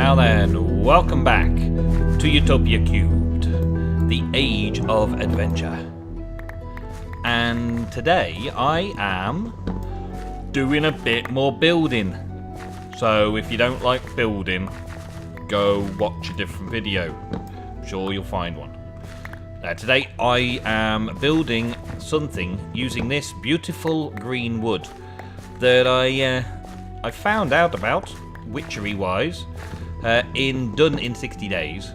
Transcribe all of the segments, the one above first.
Now then, welcome back to Utopia³, the Age of Adventure. And today I am doing a bit more building. So if you don't like building, go watch a different video. I'm sure you'll find one. Today I am building something using this beautiful green wood that I found out about, witchery-wise, done in 60 days,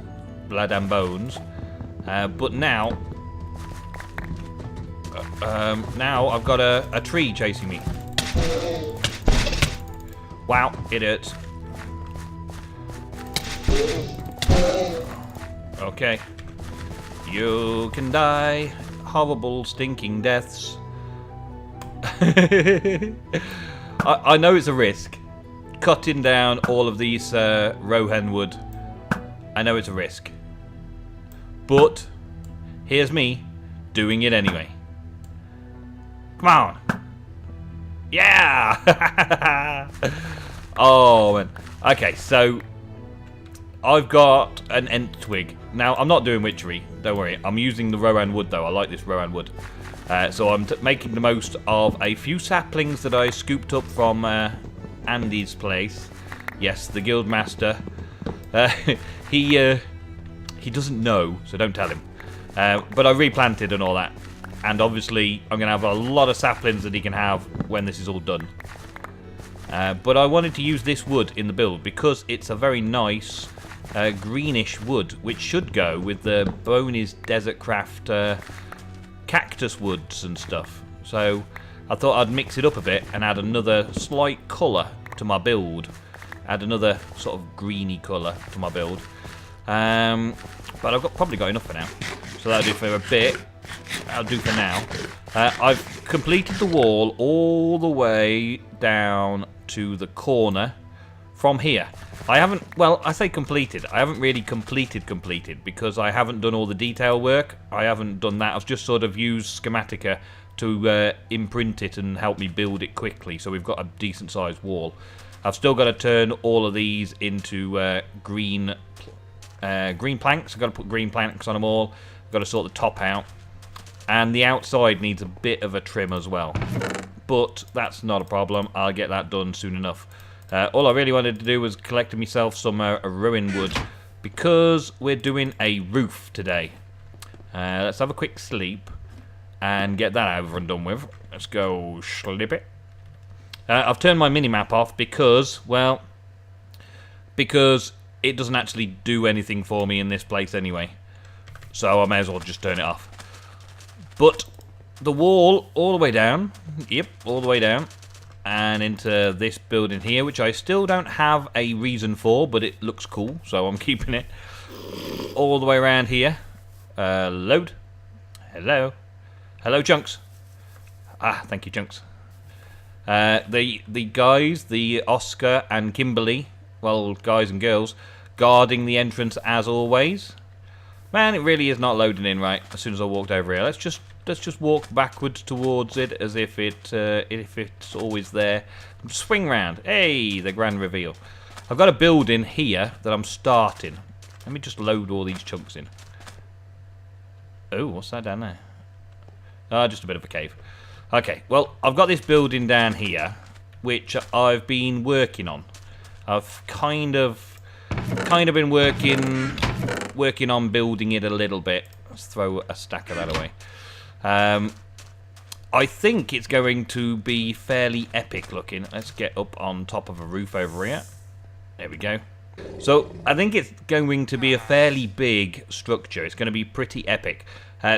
blood and bones. But now I've got a tree chasing me. Wow, it hurts. Okay. You can die horrible, stinking deaths. I know it's a risk. Cutting down all of these Rohan wood. I know it's a risk. But here's me doing it anyway. Come on. Yeah! Oh, man. Okay, so I've got an ent twig. Now, I'm not doing witchery. Don't worry. I'm using the Rohan wood, though. I like this Rohan wood. So I'm making the most of a few saplings that I scooped up from Andy's place. Yes, the guild master. He doesn't know, so don't tell him. But I replanted and all that. And obviously, I'm going to have a lot of saplings that he can have when this is all done. But I wanted to use this wood in the build because it's a very nice greenish wood, which should go with the Boney's Desert Craft cactus woods and stuff. So I thought I'd mix it up a bit and add another slight colour to my build. Add another sort of greeny colour to my build. But I've probably got enough for now. So that'll do for a bit. That'll do for now. I've completed the wall all the way down to the corner from here. I haven't, well, I say completed. I haven't really completed because I haven't done all the detail work. I haven't done that. I've just sort of used Schematica to imprint it and help me build it quickly. So we've got a decent sized wall. I've still got to turn all of these into green planks. I've got to put green planks on them all. I've got to sort the top out. And the outside needs a bit of a trim as well. But that's not a problem. I'll get that done soon enough. All I really wanted to do was collect myself some ruin wood because we're doing a roof today. Let's have a quick sleep and get that over and done with. Let's go slip it. I've turned my minimap off because it doesn't actually do anything for me in this place anyway. So I may as well just turn it off. But the wall all the way down, yep, all the way down, and into this building here, which I still don't have a reason for, but it looks cool, so I'm keeping it. All the way around here. Load. Hello. Hello, Chunks. Ah, thank you, Chunks. The guys, the Oscar and Kimberly, well, guys and girls, guarding the entrance as always. Man, it really is not loading in right as soon as I walked over here. Let's just walk backwards towards it as if it's always there. Swing round. Hey, the grand reveal. I've got a building here that I'm starting. Let me just load all these chunks in. Oh, what's that down there? Ah, just a bit of a cave. Okay, well, I've got this building down here, which I've been working on. I've kind of been working on building it a little bit. Let's throw a stack of that away. I think it's going to be fairly epic looking. Let's get up on top of a roof over here. There we go. So I think it's going to be a fairly big structure. It's going to be pretty epic.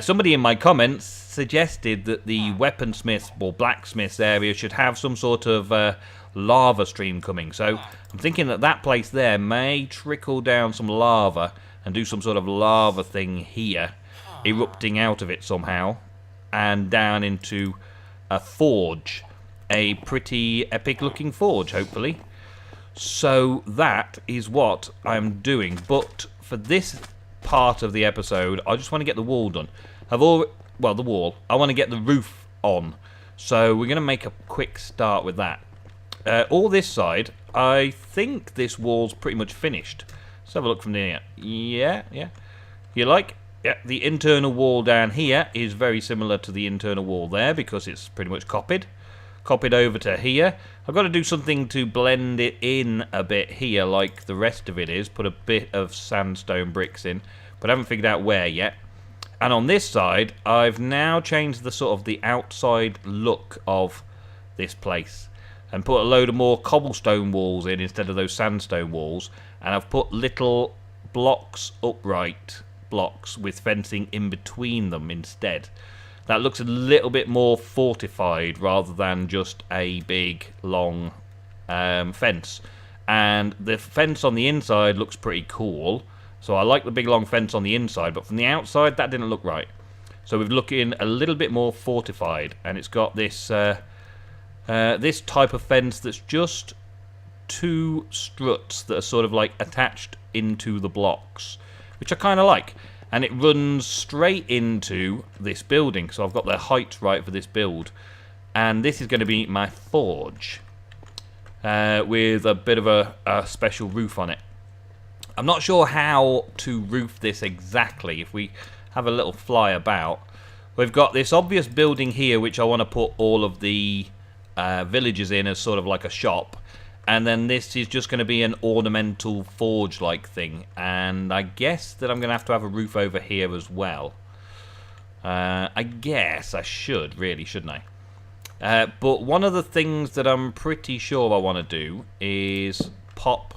Somebody in my comments suggested that the weaponsmiths or blacksmiths area should have some sort of lava stream coming. So I'm thinking that place there may trickle down some lava and do some sort of lava thing here, erupting out of it somehow, and down into a forge. A pretty epic looking forge, hopefully. So that is what I'm doing. But for this part of the episode, I just want to get the wall done. The wall. I want to get the roof on. So we're going to make a quick start with that. All this side, I think this wall's pretty much finished. Let's have a look from there. Yeah. You like? Yeah, the internal wall down here is very similar to the internal wall there because it's pretty much copied. Copied over to here. I've got to do something to blend it in a bit here like the rest of it is. Put a bit of sandstone bricks in, but I haven't figured out where yet. And on this side, I've now changed the sort of the outside look of this place and put a load of more cobblestone walls in instead of those sandstone walls. And I've put little blocks, upright blocks with fencing in between them instead. That looks a little bit more fortified rather than just a big long fence. And the fence on the inside looks pretty cool. So I like the big long fence on the inside, but from the outside that didn't look right. So we're looking a little bit more fortified, and it's got this this type of fence that's just two struts that are sort of like attached into the blocks, which I kind of like. And it runs straight into this building, so I've got the height right for this build. And this is going to be my forge with a bit of a special roof on it. I'm not sure how to roof this exactly. If we have a little fly about, we've got this obvious building here which I want to put all of the villagers in as sort of like a shop. And then this is just going to be an ornamental forge-like thing. And I guess that I'm going to have a roof over here as well. I guess I should, really, shouldn't I? But one of the things that I'm pretty sure I want to do is pop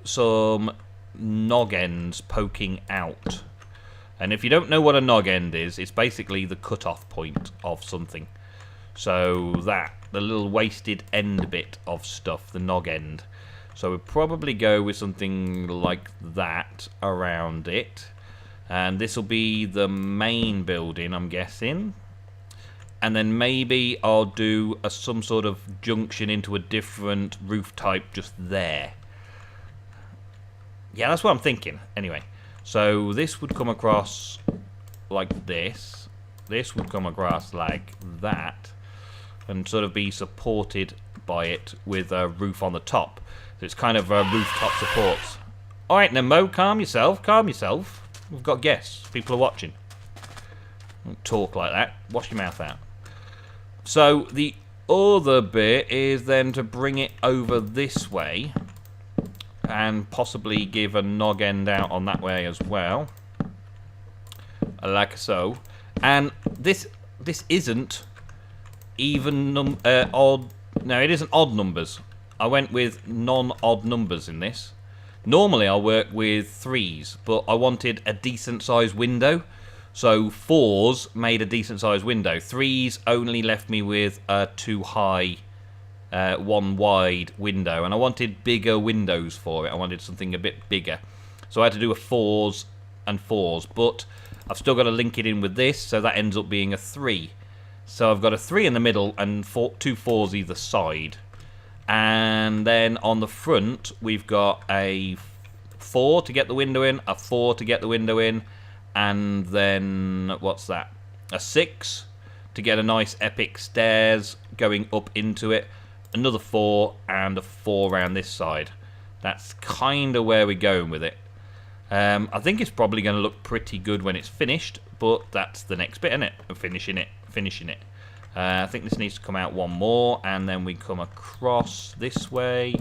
some nog ends poking out. And if you don't know what a nog end is, it's basically the cut-off point of something. So that, the little wasted end bit of stuff, the nog end. So we'll probably go with something like that around it. And this will be the main building, I'm guessing. And then maybe I'll do some sort of junction into a different roof type just there. Yeah, that's what I'm thinking. Anyway, so this would come across like this. This would come across like that. And sort of be supported by it with a roof on the top. So it's kind of a rooftop support. Alright then, Mo, calm yourself, calm yourself. We've got guests, people are watching. Don't talk like that, wash your mouth out. So the other bit is then to bring it over this way. And possibly give a nog end out on that way as well. Like so. And this isn't even odd. No, it isn't odd numbers. I went with non-odd numbers in this. Normally I work with 3s, but I wanted a decent sized window. So 4s made a decent sized window. 3s only left me with a 2 high, 1 wide window. And I wanted bigger windows for it. I wanted something a bit bigger. So I had to do a 4s and 4s. But I've still got to link it in with this, so that ends up being a 3. So I've got a 3 in the middle and 2 4s either side. And then on the front, we've got a 4 to get the window in, a 4 to get the window in, and then, what's that? A 6 to get a nice epic stairs going up into it. Another 4 and a 4 around this side. That's kind of where we're going with it. I think it's probably going to look pretty good when it's finished, but that's the next bit, isn't it? Finishing it. I think this needs to come out one more, and then we come across this way,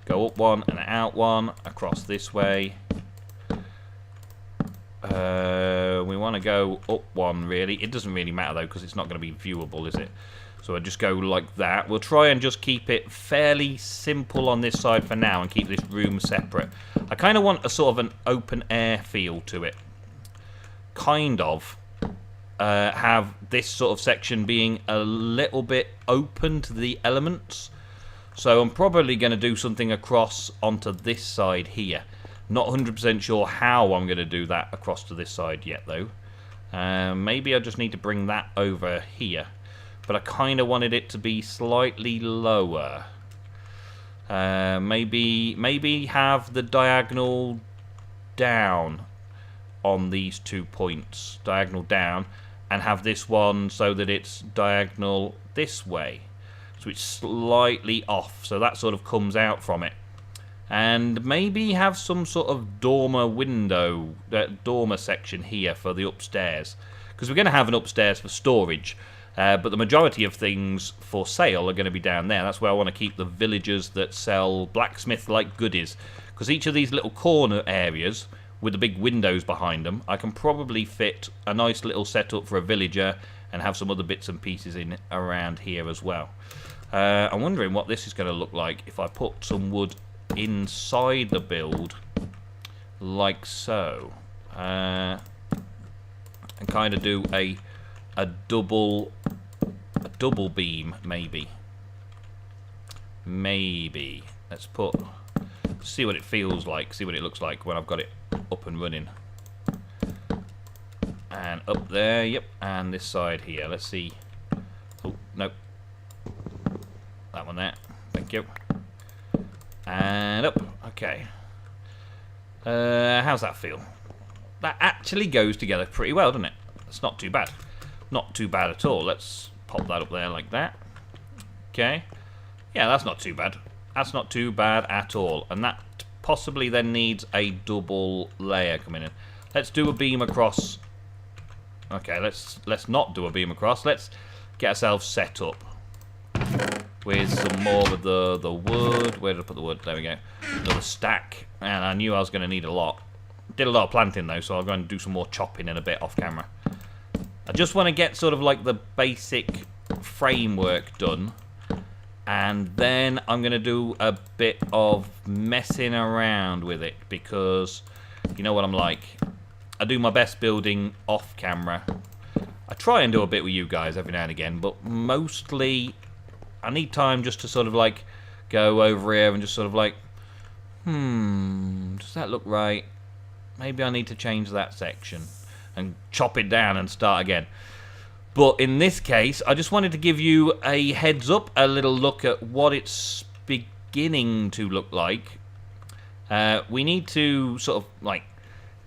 go up one and out one, across this way. We want to go up one, really. It doesn't really matter, though, because it's not going to be viewable, is it? So I just go like that. We'll try and just keep it fairly simple on this side for now and keep this room separate. I kind of want a sort of an open air feel to it. Kind of. Have this sort of section being a little bit open to the elements. So I'm probably going to do something across onto this side here. Not 100% sure how I'm going to do that across to this side yet, though. Maybe I just need to bring that over here. But I kind of wanted it to be slightly lower. Maybe have the diagonal down on these 2 points. Diagonal down. And have this one so that it's diagonal this way. so it's slightly off, so that sort of comes out from it. And maybe have some sort of dormer window, dormer section here for the upstairs, because we're going to have an upstairs for storage, but the majority of things for sale are going to be down there. That's where I want to keep the villagers that sell blacksmith-like goodies, because each of these little corner areas with the big windows behind them, I can probably fit a nice little setup for a villager and have some other bits and pieces in around here as well. I'm wondering what this is going to look like if I put some wood inside the build, like so, and kind of do a double beam, maybe. Let's see what it feels like, see what it looks like when I've got it up and running. And up there, yep, and this side here. Let's see. Oh, no. That one there. Thank you. And up. Okay. How's that feel? That actually goes together pretty well, doesn't it? It's not too bad. Not too bad at all. Let's pop that up there like that. Okay. Yeah, that's not too bad. That's not too bad at all. And that possibly then needs a double layer coming in. Let's do a beam across. Okay, let's not do a beam across. Let's get ourselves set up with some more of the wood. Where did I put the wood? There we go. Another stack. And I knew I was going to need a lot. Did a lot of planting though, so I'll go and do some more chopping in a bit off camera. I just want to get sort of like the basic framework done. And then I'm going to do a bit of messing around with it, because you know what I'm like. I do my best building off camera. I try and do a bit with you guys every now and again, but mostly I need time just to sort of like go over here and just sort of like, does that look right? Maybe I need to change that section and chop it down and start again. But in this case, I just wanted to give you a heads up, a little look at what it's beginning to look like. We need to sort of like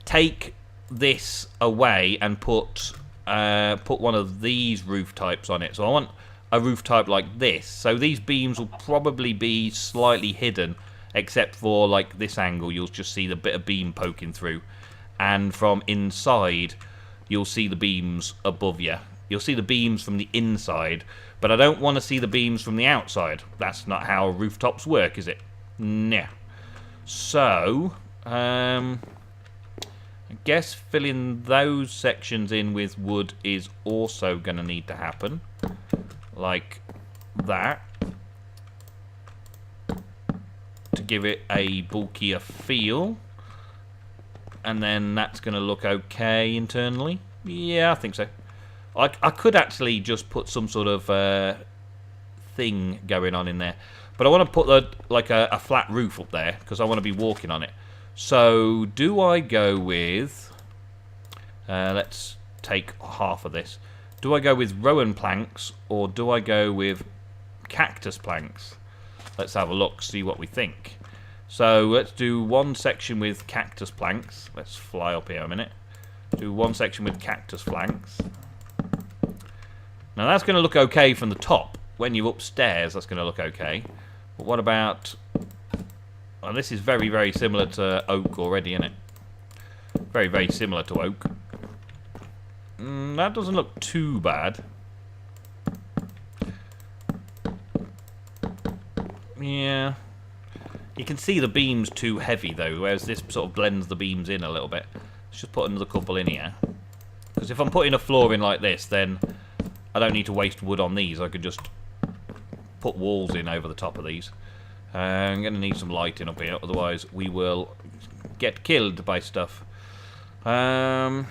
take this away and put one of these roof types on it. So I want a roof type like this. So these beams will probably be slightly hidden, except for like this angle. You'll just see the bit of beam poking through, and from inside you'll see the beams above you. You'll see the beams from the inside, but I don't want to see the beams from the outside. That's not how rooftops work, is it? Nah. So, I guess filling those sections in with wood is also going to need to happen. Like that. To give it a bulkier feel. And then that's going to look okay internally. Yeah, I think so. I could actually just put some sort of thing going on in there, but I want to put like a flat roof up there because I want to be walking on it. So do I go with let's take half of this. Do I go with rowan planks or do I go with cactus planks? Let's have a look, see what we think. So let's do one section with cactus planks. Let's fly up here a minute. Do one section with cactus planks. Now that's going to look okay from the top. When you're upstairs, that's going to look okay. But what about... Well, this is very, very similar to oak already, isn't it? Very, very similar to oak. That doesn't look too bad. Yeah. You can see the beams too heavy, though, whereas this sort of blends the beams in a little bit. Let's just put another couple in here. Because if I'm putting a floor in like this, then I don't need to waste wood on these. I could just put walls in over the top of these. I'm going to need some lighting up here, otherwise we will get killed by stuff. What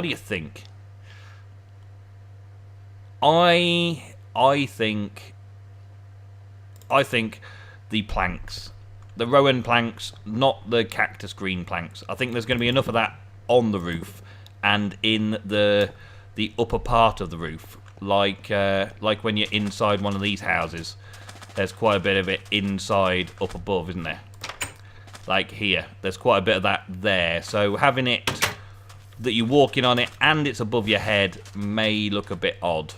do you think? I think the planks, the rowan planks, not the cactus green planks. I think there's going to be enough of that on the roof and in the upper part of the roof, like when you're inside one of these houses. There's quite a bit of it inside up above, isn't there? like here. There's quite a bit of that there. So having it that you're walking on it and it's above your head may look a bit odd.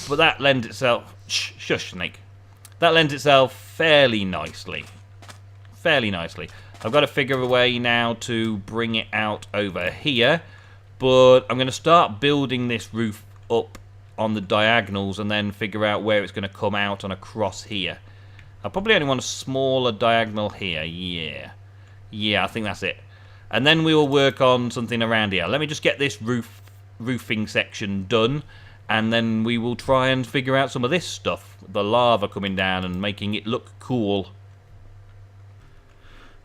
But that lends itself... Shush, snake. That lends itself fairly nicely. Fairly nicely. I've got to figure a way now to bring it out over here. But I'm going to start building this roof up on the diagonals and then figure out where it's going to come out and across here. I probably only want a smaller diagonal here. Yeah, I think that's it. And then we will work on something around here. Let me just get this roofing section done, and then we will try and figure out some of this stuff. The lava coming down and making it look cool.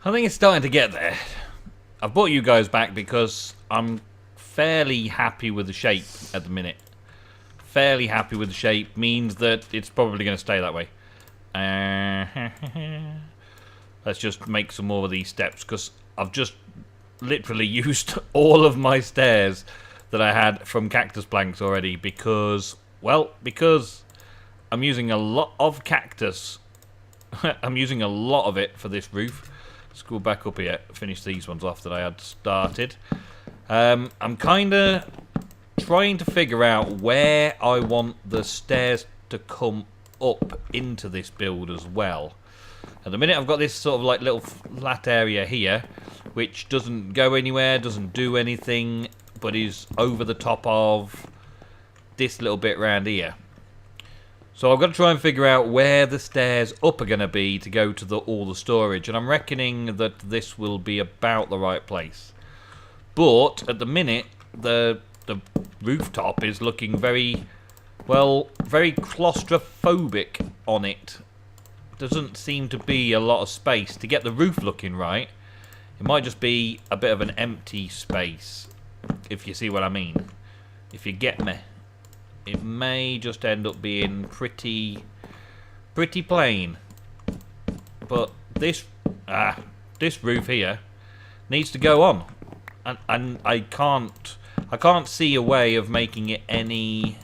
I think it's starting to get there. I've brought you guys back because I'm fairly happy with the shape at the minute. Fairly happy with the shape means that it's probably going to stay that way. Let's just make some more of these steps, because I've just literally used all of my stairs that I had from cactus planks already, because I'm using a lot of cactus. I'm using a lot of it for this roof. Let's go back up here, finish these ones off that I had started. I'm kind of trying to figure out where I want the stairs to come up into this build as well. At the minute I've got this sort of like little flat area here which doesn't go anywhere, doesn't do anything, but is over the top of this little bit around here. So I've got to try and figure out where the stairs up are going to be to go to all the storage, and I'm reckoning that this will be about the right place. But at the minute the rooftop is looking very claustrophobic on it. Doesn't seem to be a lot of space to get the roof looking right. It might just be a bit of an empty space, if you see what I mean. If you get me. It may just end up being pretty plain. But this roof here needs to go on. And I can't see a way of making it any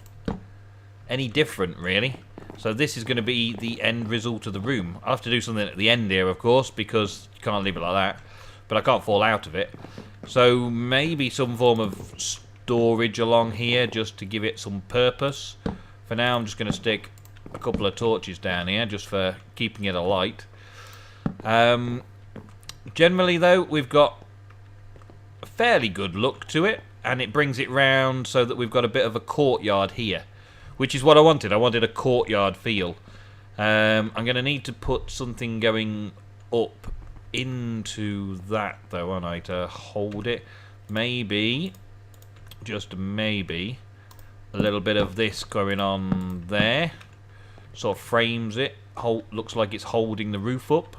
different, really. So this is going to be the end result of the room. I'll have to do something at the end here, of course, because you can't leave it like that. But I can't fall out of it. So maybe some form of storage along here just to give it some purpose. For now, I'm just going to stick a couple of torches down here just for keeping it alight. Generally, though, we've got a fairly good look to it. And it brings it round so that we've got a bit of a courtyard here. Which is what I wanted. I wanted a courtyard feel. I'm going to need to put something going up into that, though, aren't I, to hold it. Maybe, just maybe, a little bit of this going on there. Sort of frames it. Looks like it's holding the roof up.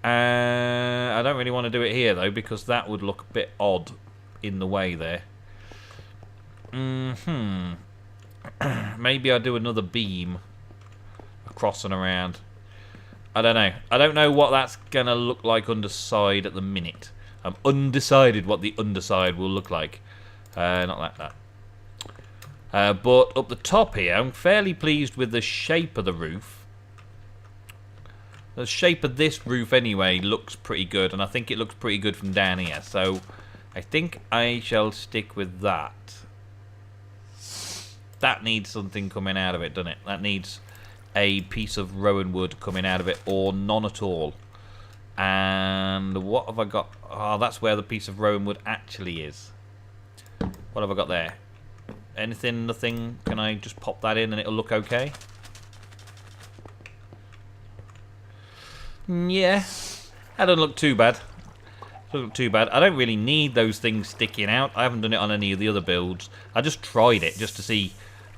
I don't really want to do it here, though, because that would look a bit odd in the way there. Maybe I'll do another beam across and around. I don't know. I don't know what that's going to look like underside at the minute. I'm undecided what the underside will look like. Not like that. But up the top here, I'm fairly pleased with the shape of the roof. The shape of this roof, anyway, looks pretty good. And I think it looks pretty good from down here. So I think I shall stick with that. That needs something coming out of it, doesn't it? That needs a piece of rowan wood coming out of it, or none at all. And what have I got? Oh, that's where the piece of rowan wood actually is. What have I got there? Anything, nothing? Can I just pop that in and it'll look okay? Yeah, that doesn't look too bad. Doesn't look too bad. I don't really need those things sticking out. I haven't done it on any of the other builds. I just tried it just to see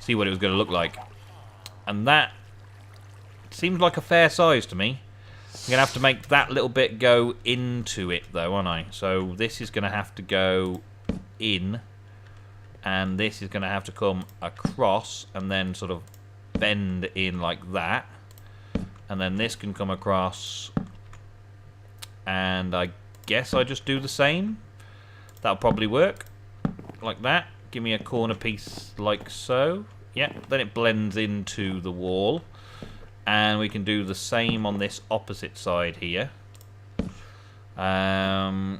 what it was going to look like. And that seems like a fair size to me. I'm going to have to make that little bit go into it, though, aren't I? So this is going to have to go in. And this is going to have to come across and then sort of bend in like that. And then this can come across. And I guess I just do the same. That'll probably work. Like that. Give me a corner piece like so. Yeah, then it blends into the wall. And we can do the same on this opposite side here. Oh,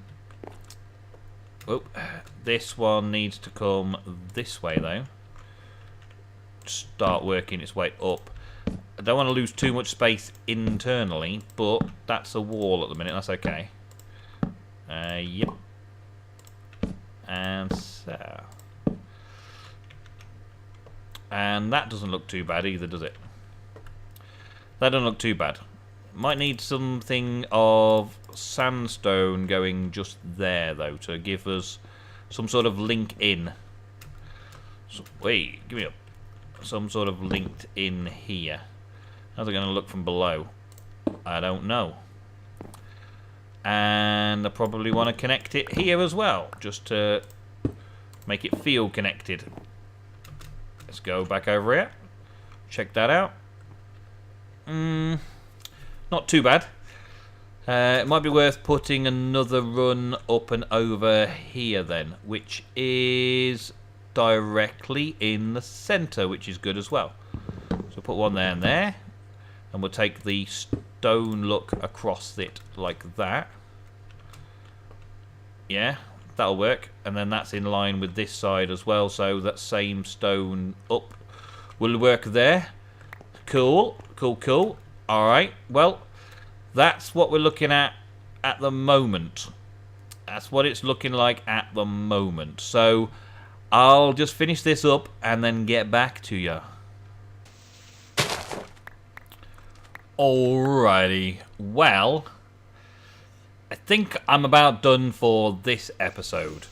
this one needs to come this way though. Start working its way up. I don't want to lose too much space internally, but that's a wall at the minute. That's okay. Yep. And so. And that doesn't look too bad either, does it? That doesn't look too bad. Might need something of sandstone going just there, though, to give us some sort of link in. So, wait, give me up. Some sort of linked in here. How's it going to look from below? I don't know. And I probably want to connect it here as well, just to make it feel connected. Let's go back over here. Check that out. Not too bad. It might be worth putting another run up and over here then, which is directly in the centre, which is good as well. So put one there and there, and we'll take the stone look across it like that. Yeah, that'll work. And then that's in line with this side as well, so that same stone up will work there. Cool, cool, cool. Alright, well, that's what we're looking at the moment. That's what it's looking like at the moment. So I'll just finish this up and then get back to you. Alrighty, well, I think I'm about done for this episode.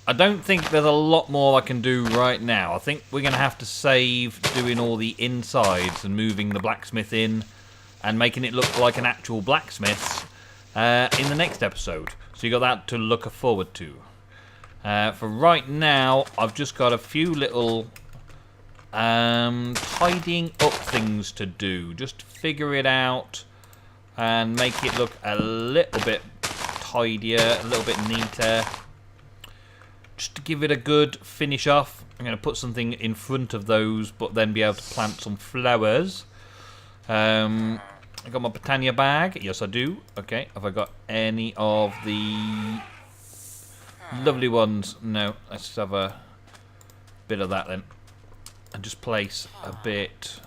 I don't think there's a lot more I can do right now. I think we're going to have to save doing all the insides and moving the blacksmith in and making it look like an actual blacksmith in the next episode. So you got that to look forward to. For right now, I've just got a few little tidying up things to do. Just figure it out and make it look a little bit tidier, a little bit neater. Just to give it a good finish off. I'm going to put something in front of those, but then be able to plant some flowers. I got my Britannia bag. Yes, I do. Okay, have I got any of the lovely ones? No, let's just have a bit of that then. And just place a bit.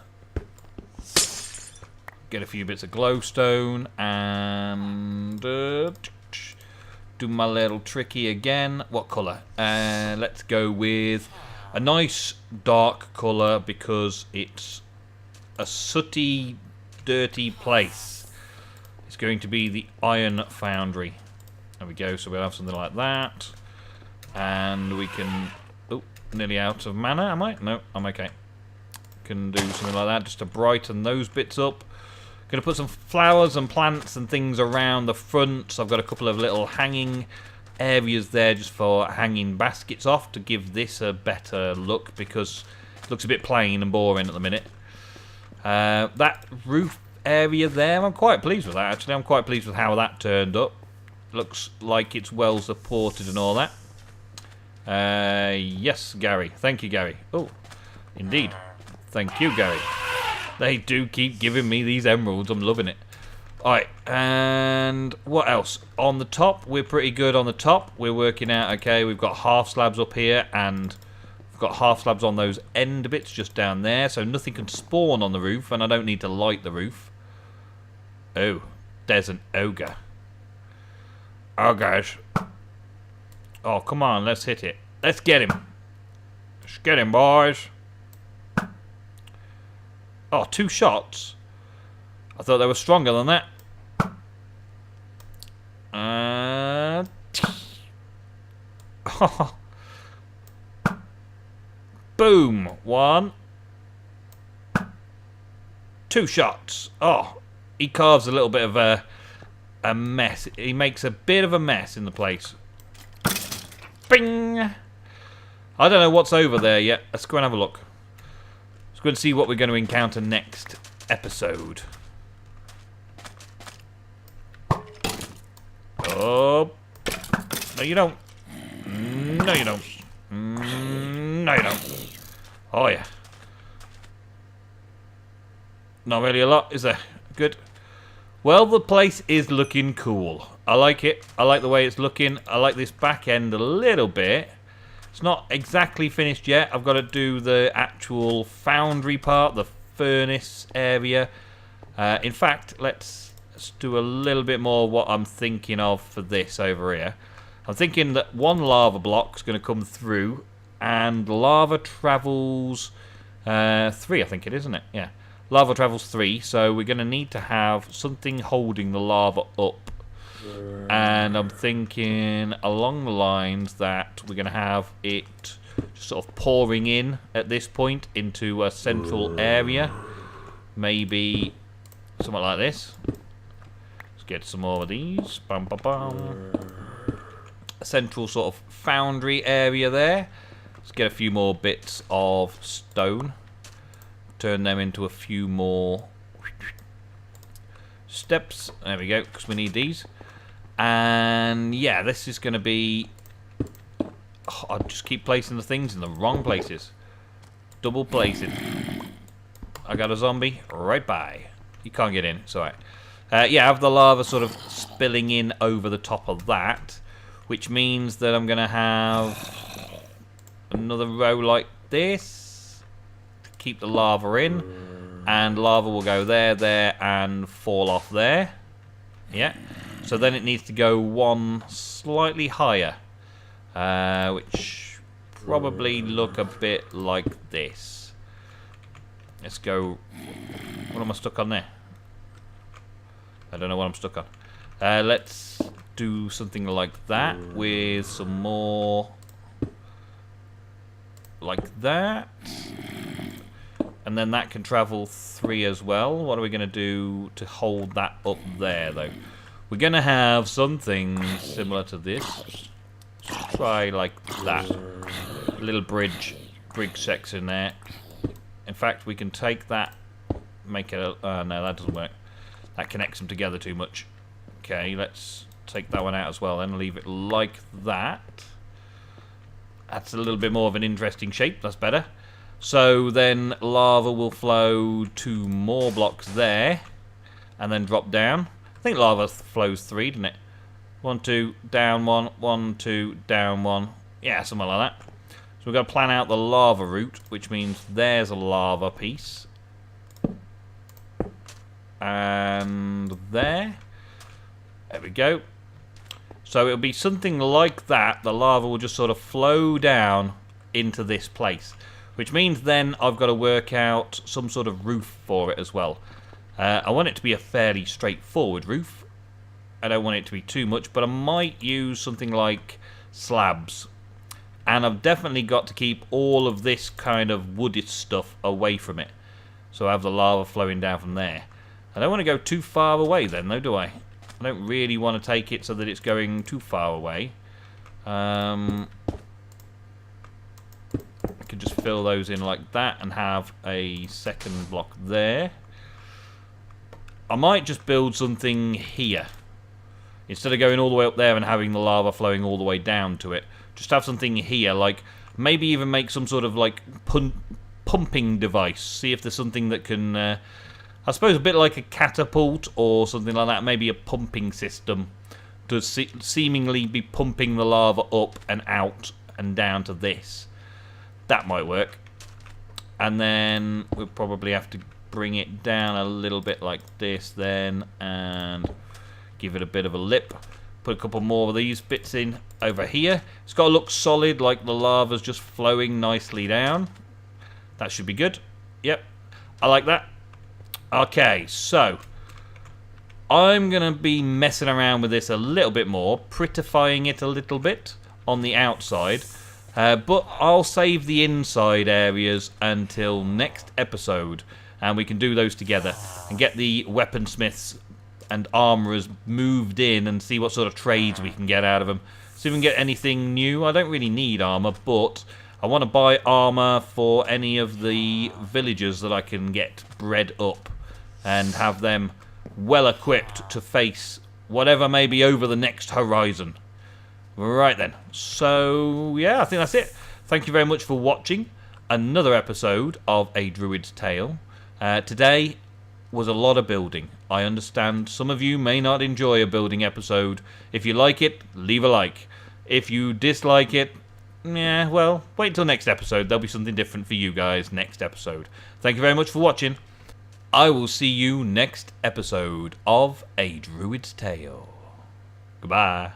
Get a few bits of glowstone and do my little tricky again. What colour? Let's go with a nice dark colour because it's a sooty, dirty place. It's going to be the Iron Foundry. There we go. So we'll have something like that. And we can... Oh, nearly out of mana, am I? No, I'm okay. Can do something like that just to brighten those bits up. Going to put some flowers and plants and things around the front. So I've got a couple of little hanging areas there just for hanging baskets off to give this a better look because it looks a bit plain and boring at the minute. That roof area there, I'm quite pleased with that actually. I'm quite pleased with how that turned up. Looks like it's well supported and all that. Yes, Gary. Thank you, Gary. Oh, indeed. Thank you, Gary. They do keep giving me these emeralds. I'm loving it. Alright, and what else? On the top, we're pretty good on the top. We're working out, okay, we've got half slabs up here, and we've got half slabs on those end bits just down there, so nothing can spawn on the roof, and I don't need to light the roof. Oh, there's an ogre. Oh, gosh. Oh, come on, let's hit it. Let's get him. Let's get him, boys. Oh, 2 shots? I thought they were stronger than that. Boom. 1. 2 shots. Oh, he carves a little bit of a mess. He makes a bit of a mess in the place. Bing! I don't know what's over there yet. Let's go and have a look. Let's go and see what we're going to encounter next episode. Oh. No, you don't. No, you don't. No, you don't. Oh, yeah. Not really a lot, is there? Good. Well, the place is looking cool. I like it. I like the way it's looking. I like this back end a little bit. It's not exactly finished yet. I've got to do the actual foundry part, the furnace area. In fact, let's do a little bit more what I'm thinking of for this over here. I'm thinking that one lava block is going to come through, and lava travels 3, I think it is, isn't it? Yeah. Lava travels 3, so we're going to need to have something holding the lava up. And I'm thinking along the lines that we're going to have it just sort of pouring in at this point into a central area. Maybe something like this. Let's get some more of these. Bum, bum, bum. A central sort of foundry area there. Let's get a few more bits of stone. Turn them into a few more steps. There we go, because we need these. And yeah, this is going to be... Oh, I just keep placing the things in the wrong places. Double placing. I got a zombie right by. You can't get in, it's alright. Yeah, I have the lava sort of spilling in over the top of that, which means that I'm going to have another row like this. Keep the lava in, and lava will go there, there, and fall off there. Yeah. So then it needs to go one slightly higher, which probably look a bit like this. Let's go. What am I stuck on there? I don't know what I'm stuck on. Let's do something like that with some more like that. And then that can travel 3 as well. What are we going to do to hold that up there, though? We're going to have something similar to this. Let's try like that. A little bridge section there. In fact, we can take that, make it a... no, that doesn't work. That connects them together too much. Okay, let's take that one out as well, then leave it like that. That's a little bit more of an interesting shape. That's better. So then lava will flow 2 more blocks there, and then drop down. I think lava flows 3, doesn't it? 1, 2, down 1, 1, 2, down 1. Yeah, something like that. So we've got to plan out the lava route, which means there's a lava piece. And there. There we go. So it'll be something like that. The lava will just sort of flow down into this place. Which means then I've got to work out some sort of roof for it as well. I want it to be a fairly straightforward roof. I don't want it to be too much, but I might use something like slabs. And I've definitely got to keep all of this kind of wooded stuff away from it. So I have the lava flowing down from there. I don't want to go too far away then, though, do I? I don't really want to take it so that it's going too far away. I could just fill those in like that and have a second block there. I might just build something here. Instead of going all the way up there and having the lava flowing all the way down to it. Just have something here, like maybe even make some sort of like pumping device. See if there's something that can, I suppose a bit like a catapult or something like that. Maybe a pumping system to seemingly be pumping the lava up and out and down to this. That might work. And then we'll probably have to bring it down a little bit like this then, and give it a bit of a lip. Put a couple more of these bits in over here. It's got to look solid, like the lava's just flowing nicely down. That should be good. Yep, I like that. Okay, so I'm going to be messing around with this a little bit more, prettifying it a little bit on the outside. But I'll save the inside areas until next episode, and we can do those together and get the weaponsmiths and armourers moved in and see what sort of trades we can get out of them. See if we can get anything new. I don't really need armour, but I want to buy armour for any of the villagers that I can get bred up and have them well equipped to face whatever may be over the next horizon. Right then, so yeah, I think that's it. Thank you very much for watching another episode of A Druid's Tale. Today, was a lot of building. I understand some of you may not enjoy a building episode. If you like it, leave a like. If you dislike it, yeah, well, wait till next episode. There'll be something different for you guys next episode. Thank you very much for watching. I will see you next episode of A Druid's Tale. Goodbye.